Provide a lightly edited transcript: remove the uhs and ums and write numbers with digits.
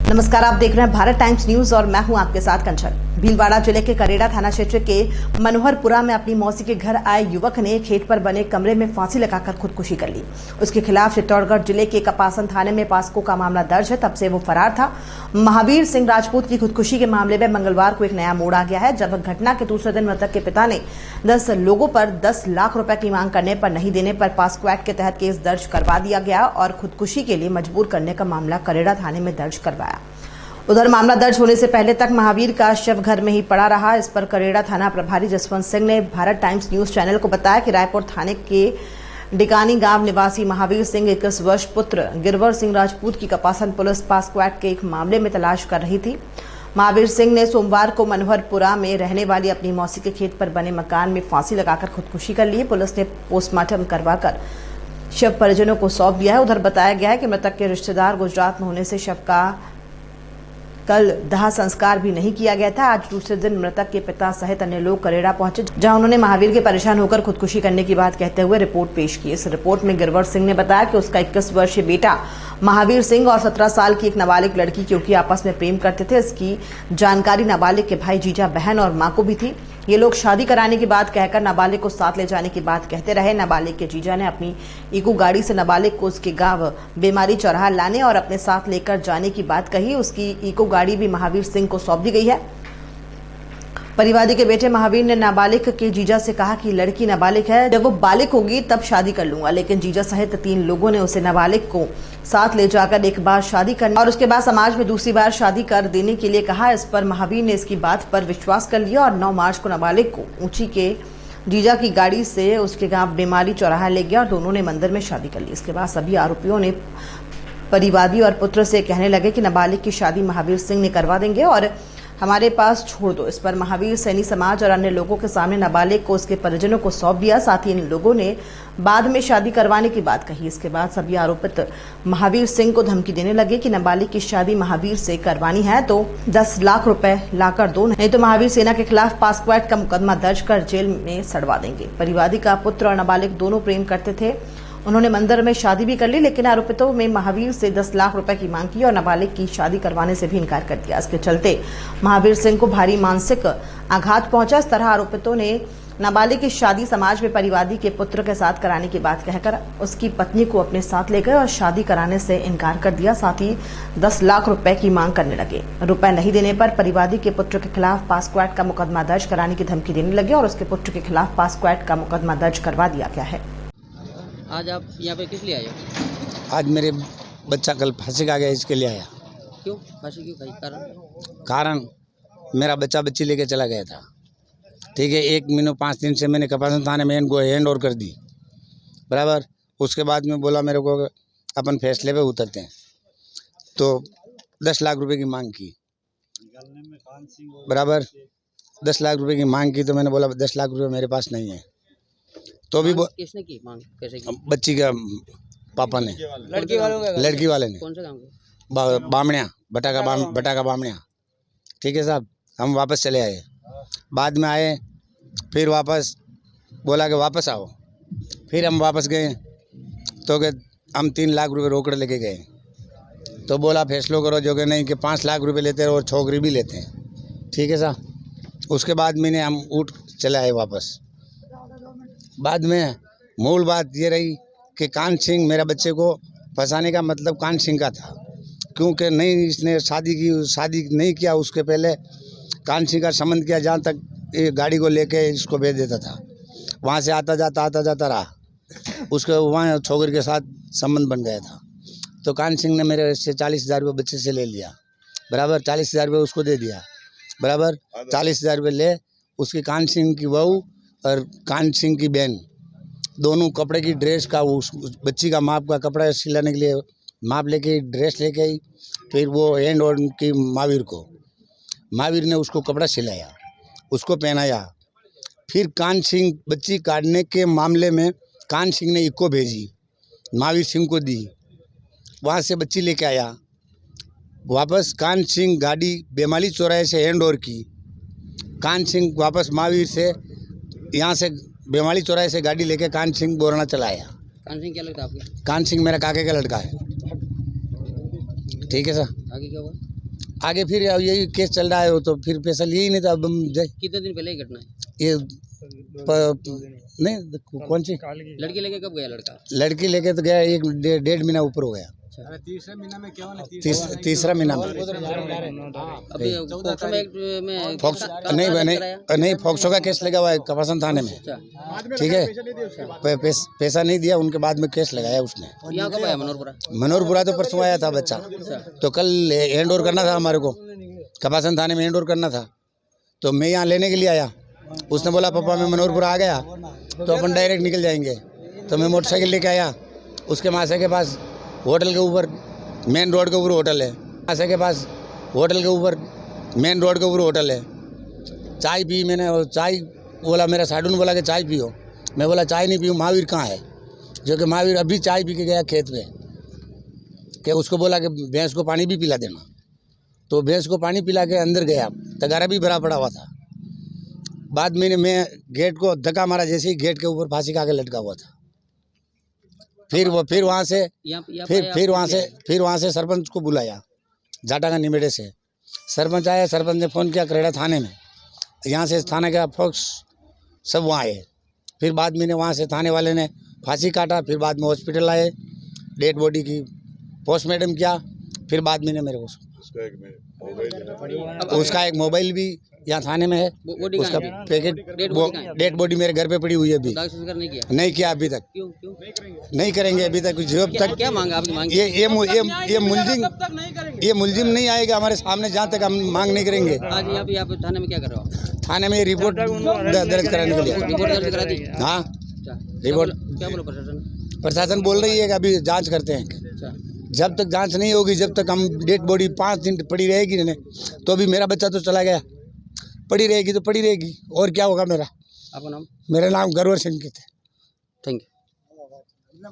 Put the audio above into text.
नमस्कार, आप देख रहे हैं भारत टाइम्स न्यूज और मैं हूं आपके साथ कंचन। भीलवाड़ा जिले के करेड़ा थाना क्षेत्र के मनोहरपुरा में अपनी मौसी के घर आए युवक ने खेत पर बने कमरे में फांसी लगाकर खुदकुशी कर ली। उसके खिलाफ चित्तौड़गढ़ जिले के कपासन थाने में पास्को का मामला दर्ज है। तब से वो फरार था। महावीर सिंह राजपूत की खुदकुशी के मामले में मंगलवार को एक नया मोड़ आ गया है, जब घटना के दूसरे दिन मृतक के पिता ने 10 लोगों पर 10 लाख रुपए की मांग करने पर नहीं देने पर पास्को एक्ट के तहत केस दर्ज करवा दिया गया और खुदकुशी के लिए मजबूर करने का मामला करेड़ा थाने में दर्ज करवाया। उधर मामला दर्ज होने से पहले तक महावीर का शव घर में ही पड़ा रहा। इस पर करेड़ा थाना प्रभारी जसवंत सिंह ने भारत टाइम्स न्यूज चैनल को बताया कि रायपुर थाने के डिकानी गांव निवासी महावीर सिंह 21 वर्ष पुत्र गिरवर सिंह राजपूत की कपासन पुलिस पास्को एक्ट के एक मामले में तलाश कर रही थी। महावीर सिंह ने सोमवार को मनोहरपुरा में रहने वाली अपनी मौसी के खेत पर बने मकान में फांसी लगाकर खुदकुशी कर ली। पुलिस ने पोस्टमार्टम करवाकर शव परिजनों को सौंप दिया है। उधर बताया गया है कि मृतक के रिश्तेदार गुजरात में होने से शव का कल दाह संस्कार भी नहीं किया गया था। आज दूसरे दिन मृतक के पिता सहित अन्य लोग करेड़ा पहुंचे, जहां उन्होंने महावीर के परेशान होकर खुदकुशी करने की बात कहते हुए रिपोर्ट पेश की। इस रिपोर्ट में गिरवर सिंह ने बताया कि उसका 21 वर्षीय बेटा महावीर सिंह और 17 साल की एक नाबालिग लड़की क्योंकि आपस में प्रेम करते थे, इसकी जानकारी नाबालिग के भाई, जीजा, बहन और मां को भी थी। ये लोग शादी कराने की बात कहकर नाबालिग को साथ ले जाने की बात कहते रहे। नाबालिग के जीजा ने अपनी इको गाड़ी से नाबालिग को उसके गांव बेमारी चौराहा लाने और अपने साथ लेकर जाने की बात कही। उसकी इको गाड़ी भी महावीर सिंह को सौंप दी गई है। परिवादी के बेटे महावीर ने नाबालिग के जीजा से कहा कि लड़की नाबालिग है, जब वो बालिग होगी तब शादी कर लूंगा, लेकिन जीजा सहित 3 लोगों ने उसे नाबालिग को साथ ले जाकर एक बार शादी करने और उसके बाद समाज में दूसरी बार शादी कर देने के लिए कहा। इस पर महावीर ने इसकी बात पर विश्वास कर लिया और 9 मार्च को नाबालिग को ऊंची के जीजा की गाड़ी से उसके गांव बेमारी चौराहा ले गया और दोनों ने मंदिर में शादी कर ली। इसके बाद सभी आरोपियों ने परिवादी और पुत्र से कहने लगे कि नाबालिग की शादी महावीर सिंह ने करवा देंगे और हमारे पास छोड़ दो। इस पर महावीर सैनी समाज और अन्य लोगों के सामने नाबालिग को उसके परिजनों को सौंप दिया। साथ ही इन लोगों ने बाद में शादी करवाने की बात कही। इसके बाद सभी आरोपित महावीर सिंह को धमकी देने लगे कि नाबालिग की शादी महावीर से करवानी है तो 10 लाख रुपए लाकर दो, नहीं तो महावीर सेना के खिलाफ पास्को एक्ट का मुकदमा दर्ज कर जेल में सड़वा देंगे। परिवादी का पुत्र और नाबालिग दोनों प्रेम करते थे। उन्होंने मंदिर में शादी भी कर ली, लेकिन आरोपितों में महावीर से 10 लाख रुपए की मांग की और नाबालिग की शादी करवाने से भी इनकार कर दिया। इसके चलते महावीर सिंह को भारी मानसिक आघात पहुंचा। इस तरह आरोपितों ने नाबालिग की शादी समाज में परिवादी के पुत्र के साथ कराने की बात कहकर उसकी पत्नी को अपने साथ ले गए और शादी कराने से इनकार कर दिया। साथ ही 10 लाख रुपए की मांग करने लगे। रुपए नहीं देने पर परिवादी के पुत्र के खिलाफ पास्को एक्ट का मुकदमा दर्ज कराने की धमकी देने लगे और उसके पुत्र के खिलाफ पास्को एक्ट का मुकदमा दर्ज करवा दिया गया है। आज आप यहाँ पे किस लिए आए हो? आज मेरे बच्चा कल फांसी का गया, इसके लिए आया। क्यों फांसी क्यों खाई? कारण मेरा बच्चा बच्ची लेके चला गया था। ठीक है, 1 महीने 5 दिन से मैंने कपासन थाने में हैंड ओवर कर दी, बराबर। उसके बाद में बोला मेरे को अपन फैसले पे उतरते हैं, तो 10 लाख रुपए की मांग की, बराबर। 10 लाख रुपए की मांग की तो मैंने बोला 10 लाख रुपए मेरे पास नहीं है। तो भी किसने की मांग? कैसे की? बच्ची का पापा ने, लड़की वाले ने। कौन सा काम? बामणिया, बटा का बामणिया। ठीक है साहब, हम वापस चले आए। बाद में आए, फिर वापस बोला कि वापस आओ। फिर हम वापस गए तो कि हम 3 लाख रुपए रोकड़ लेके गए। तो बोला फैसलो करो, जो कि नहीं कि 5 लाख रुपए लेते हैं और छोकरी भी लेते हैं। ठीक है साहब। उसके बाद मैंने हम उठ चले आए वापस। बाद में मूल बात ये रही कि कान सिंह मेरा बच्चे को फंसाने का मतलब कान सिंह का था, क्योंकि नहीं इसने शादी नहीं किया। उसके पहले कान सिंह का संबंध किया, जहाँ तक ये गाड़ी को लेके इसको भेज देता था। वहाँ से आता जाता रहा। उसके वहाँ छोकरी के साथ संबंध बन गया था। तो कान सिंह ने मेरे से 40,000 रुपये बच्चे से ले लिया, बराबर। 40,000 रुपये उसको दे दिया, बराबर। 40,000 रुपये ले उसकी कान सिंह की बहू और कान सिंह की बहन दोनों कपड़े की ड्रेस का, उस बच्ची का माप का कपड़ा सिलाने के लिए माप लेके ड्रेस लेके आई। फिर वो हैंड ओवर की महावीर ने उसको कपड़ा सिलाया, उसको पहनाया। फिर कान सिंह बच्ची काटने के मामले में कान सिंह ने इको भेजी, महावीर सिंह को दी। वहाँ से बच्ची लेके आया वापस। कान सिंह गाड़ी बेमाली चौराहे से हैंड ओवर की। कान सिंह वापस महावीर से यहाँ से बेमाली चौराहे से गाड़ी लेके कान सिंह बोरना चलाया। कान सिंह क्या लगता है आपके? कान सिंह मेरा काके का लड़का है। ठीक है सर। आगे क्या हुआ? आगे फिर यही केस चल रहा है, वो तो फिर पैसा लिए ही नहीं था। अब हम कितने दिन पहले ही घटना है? ये नहीं कौन सी लड़की लेके कब गया लड़का? लड़की लेके तो गया 1-1.5 महीना ऊपर हो गया। तीसरा महीना में क्या होना? तीसरा महीना में अभी पॉक्सो एक्ट में फॉक्स नहीं फॉक्सो का केस लगा हुआ है कपासन थाने में। ठीक है, पैसा नहीं दिया, उनके बाद में केस लगाया उसने। यहाँ कब आया मनोहरपुरा? मनोहरपुरा तो परसों आया था बच्चा, तो कल हैंड ओवर करना था हमारे को, कपासन थाने में हैंड ओवर करना था, तो मैं यहाँ लेने के लिए आया। उसने बोला पापा मैं मनोहरपुरा आ गया तो अपन डायरेक्ट निकल जाएंगे, तो मैं मोटरसाइकिल लेके आया। उसके मासे के पास होटल के ऊपर मेन रोड के ऊपर होटल है, मासे के पास होटल के ऊपर मेन रोड के ऊपर होटल है। चाय पी मैंने, और चाय बोला, मेरा साडू ने बोला कि चाय पियो, मैं बोला चाय नहीं पीऊँ। महावीर कहाँ है, जो कि महावीर अभी चाय पी के गया खेत पे, कि उसको बोला कि भैंस को पानी भी पिला देना, तो भैंस को पानी पिला के अंदर गया, तगारा भी भरा पड़ा हुआ था। बाद में मैं गेट को धक्का मारा, जैसे ही गेट के ऊपर फांसी का आगे लटका हुआ था। फिर वहाँ से सरपंच को बुलाया, जाटा का निमेड़े से सरपंच आया। सरपंच ने फ़ोन किया करेड़ा थाने में, यहाँ से थाने का फोक्स सब वहाँ आए। फिर बाद में वहाँ से थाने वाले ने फांसी काटा, फिर बाद में हॉस्पिटल आए, डेड बॉडी की पोस्टमार्टम किया। फिर बाद में मेरे को उसका एक मोबाइल भी यहाँ थाने में है, उसका पैकेट डेड बॉडी मेरे घर पे पड़ी हुई है अभी। नहीं किया अभी तक, नहीं करेंगे अभी तक। जब तक क्या मांग आपकी मांग? ये मुलजिम नहीं आएगा हमारे सामने, जहाँ तक हम मांग नहीं करेंगे। आज यहाँ पे थाने में क्या कर रहे हो? थाने में रिपोर्ट दर्ज कराने के लिए। रिपोर्ट दर्ज करा दी? हाँ, रिपोर्ट क्या बोलो प्रशासन? प्रशासन बोल रही है कि अभी जांच करते हैं। जब तक जांच नहीं होगी, जब तक हम डेड बॉडी 5 दिन पड़ी रहेगी ना, तो अभी मेरा बच्चा तो चला गया, पड़ी रहेगी तो पड़ी रहेगी, और क्या होगा मेरा? आपका नाम? मेरा नाम गौरव सिंह है। Thank you.